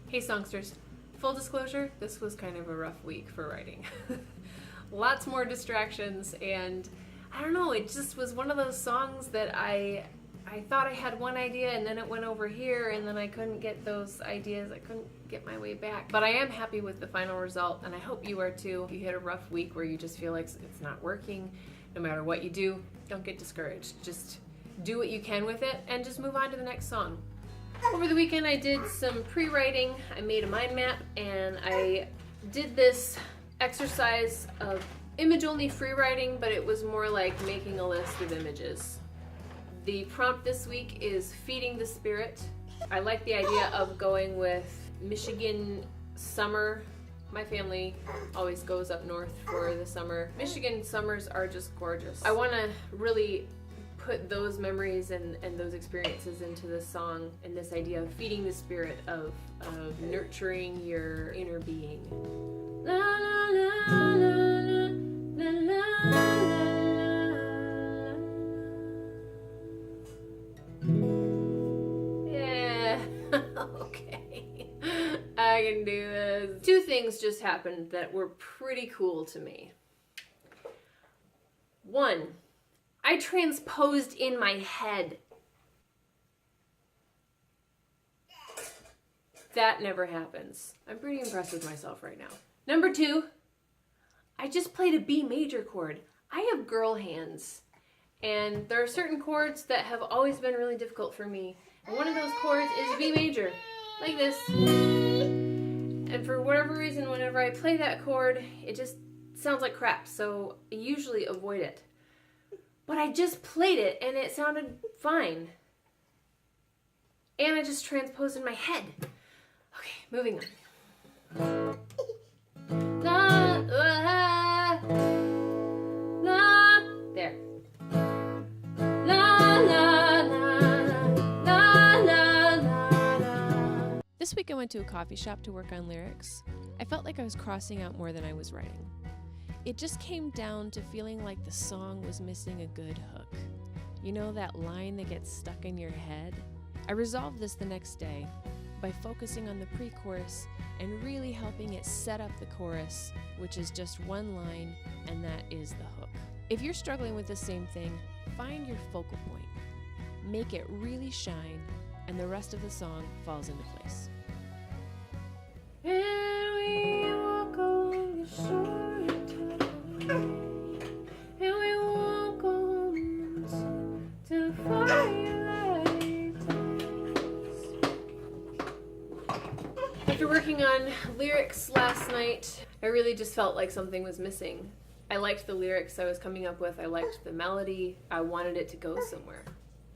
Hey songsters, full disclosure, this was kind of a rough week for writing. Lots more distractions, and I don't know, it just was one of those songs that I thought I had one idea and then it went over here and then I couldn't get those ideas, I couldn't get my way back. But I am happy with the final result, and I hope you are too. If you hit a rough week where you just feel like it's not working, no matter what you do, don't get discouraged. Just do what you can with it and just move on to the next song. Over the weekend I did some pre-writing. I made a mind map and I did this exercise of image-only free writing, but it was more like making a list of images. The prompt this week is feeding the spirit. I like the idea of going with Michigan summer. My family always goes up north for the summer. Michigan summers are just gorgeous. I want to really put those memories and those experiences into this song, and this idea of feeding the spirit, of nurturing your inner being. La, la, la, la, la, la, la. Yeah, okay, I can do this. Two things just happened that were pretty cool to me. One, I transposed in my head. That never happens. I'm pretty impressed with myself right now. Number two, I just played a B major chord. I have girl hands, and there are certain chords that have always been really difficult for me. And one of those chords is B major, like this. And for whatever reason, whenever I play that chord, it just sounds like crap, so I usually avoid it. But I just played it and it sounded fine. And I just transposed in my head. Okay, moving on. La, la, la, there. La, la, la, la, la, la, la. This week I went to a coffee shop to work on lyrics. I felt like I was crossing out more than I was writing. It just came down to feeling like the song was missing a good hook. You know, that line that gets stuck in your head? I resolved this the next day by focusing on the pre-chorus and really helping it set up the chorus, which is just one line, and that is the hook. If you're struggling with the same thing, find your focal point. Make it really shine, and the rest of the song falls into place. And we walk on the shore. And we walk on till firelight. After working on lyrics last night, I really just felt like something was missing. I liked the lyrics I was coming up with. I liked the melody. I wanted it to go somewhere.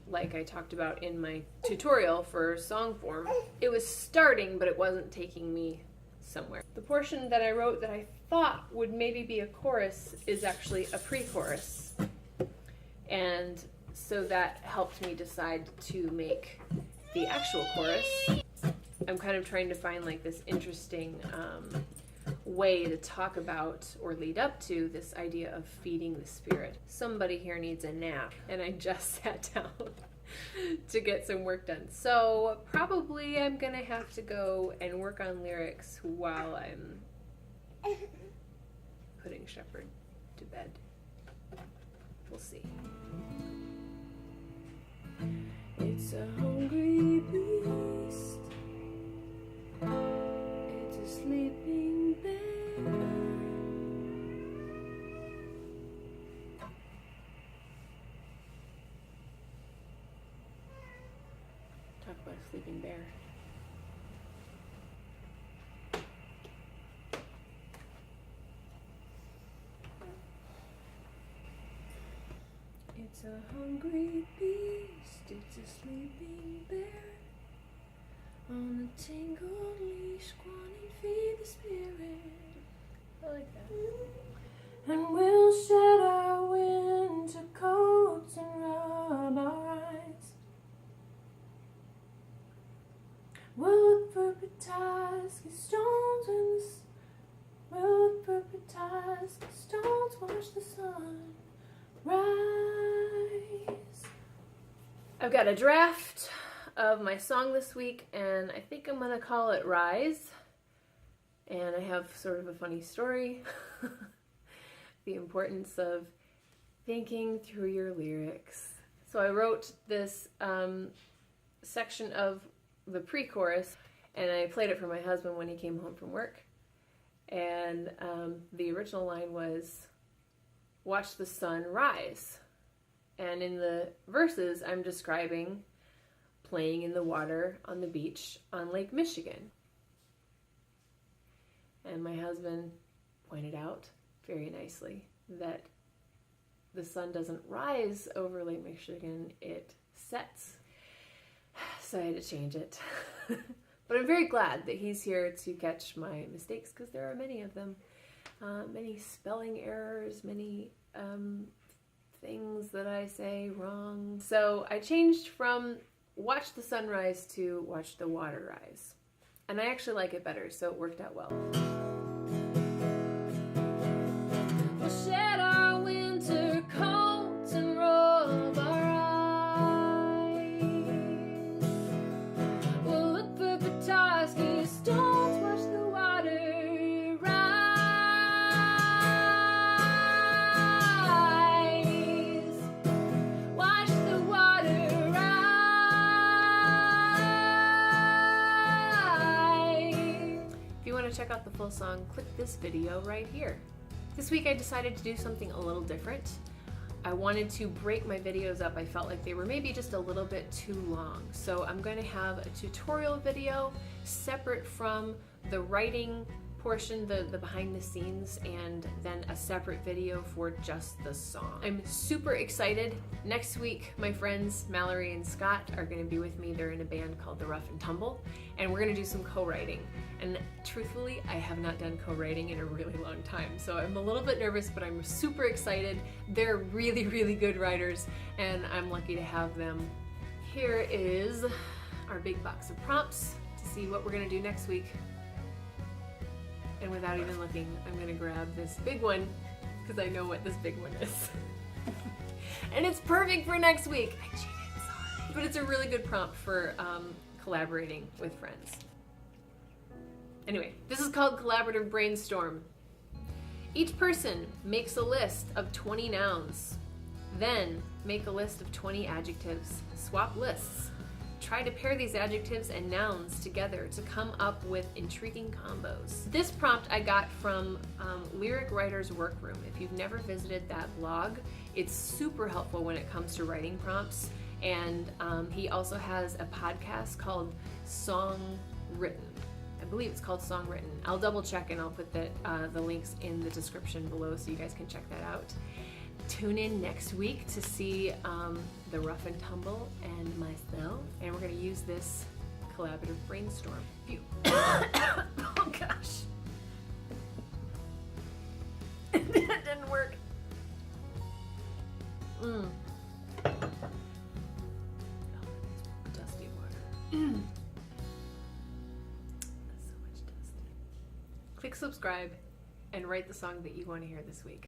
Like I talked about in my tutorial for song form. It was starting, but it wasn't taking me somewhere. The portion that I wrote that I thought would maybe be a chorus is actually a pre-chorus. And so that helped me decide to make the actual chorus. I'm kind of trying to find like this interesting way to talk about or lead up to this idea of feeding the spirit. Somebody here needs a nap, and I just sat down to get some work done. So probably I'm gonna have to go and work on lyrics while I'm putting Shepherd to bed. We'll see. It's a hungry beast. It's a sleeping bear. Talk about a sleeping bear. It's a hungry beast, it's a sleeping bear. On a tangled leash, go on and feed the spirit. I like that. And we'll shed our winter coats and rub our eyes. We'll look for potassium stones in the we'll look for potassium stones, watch the sun rise. I've got a draft of my song this week, and I think I'm going to call it Rise. And I have sort of a funny story. The importance of thinking through your lyrics. So I wrote this section of the pre-chorus, and I played it for my husband when he came home from work. And the original line was, "Watch the sun rise." And in the verses, I'm describing playing in the water on the beach on Lake Michigan. And my husband pointed out very nicely that the sun doesn't rise over Lake Michigan, it sets. So I had to change it. But I'm very glad that he's here to catch my mistakes, because there are many of them. Many spelling errors, many things that I say wrong. So I changed from watch the sunrise to watch the water rise. And I actually like it better, so it worked out well. We'll shed our winter coats and roll our eyes. We'll look for Petoskey stones, watch the water rise. Watch the water rise. If you want to check out the full song, click this video right here. This week I decided to do something a little different. I wanted to break my videos up. I felt like they were maybe just a little bit too long. So I'm going to have a tutorial video separate from the writing portion, the behind the scenes, and then a separate video for just the song. I'm super excited. Next week, my friends Mallory and Scott are going to be with me. They're in a band called The Rough and Tumble, and we're going to do some co-writing. And truthfully, I have not done co-writing in a really long time, so I'm a little bit nervous, but I'm super excited. They're really, really good writers, and I'm lucky to have them. Here is our big box of prompts to see what we're going to do next week. And without even looking, I'm going to grab this big one, because I know what this big one is. And it's perfect for next week. I cheated, sorry. But it's a really good prompt for collaborating with friends. Anyway, this is called Collaborative Brainstorm. Each person makes a list of 20 nouns. Then make a list of 20 adjectives. Swap lists. Try to pair these adjectives and nouns together to come up with intriguing combos. This prompt I got from Lyric Writer's Workroom. If you've never visited that blog, it's super helpful when it comes to writing prompts. And he also has a podcast called Songwriting. I believe it's called Songwriting. I'll double check and I'll put the links in the description below so you guys can check that out. Tune in next week to see the Rough and Tumble and myself, and we're going to use this collaborative brainstorm. Oh gosh. That didn't work. Oh, dusty water. That's so much dust. Click subscribe and write the song that you want to hear this week.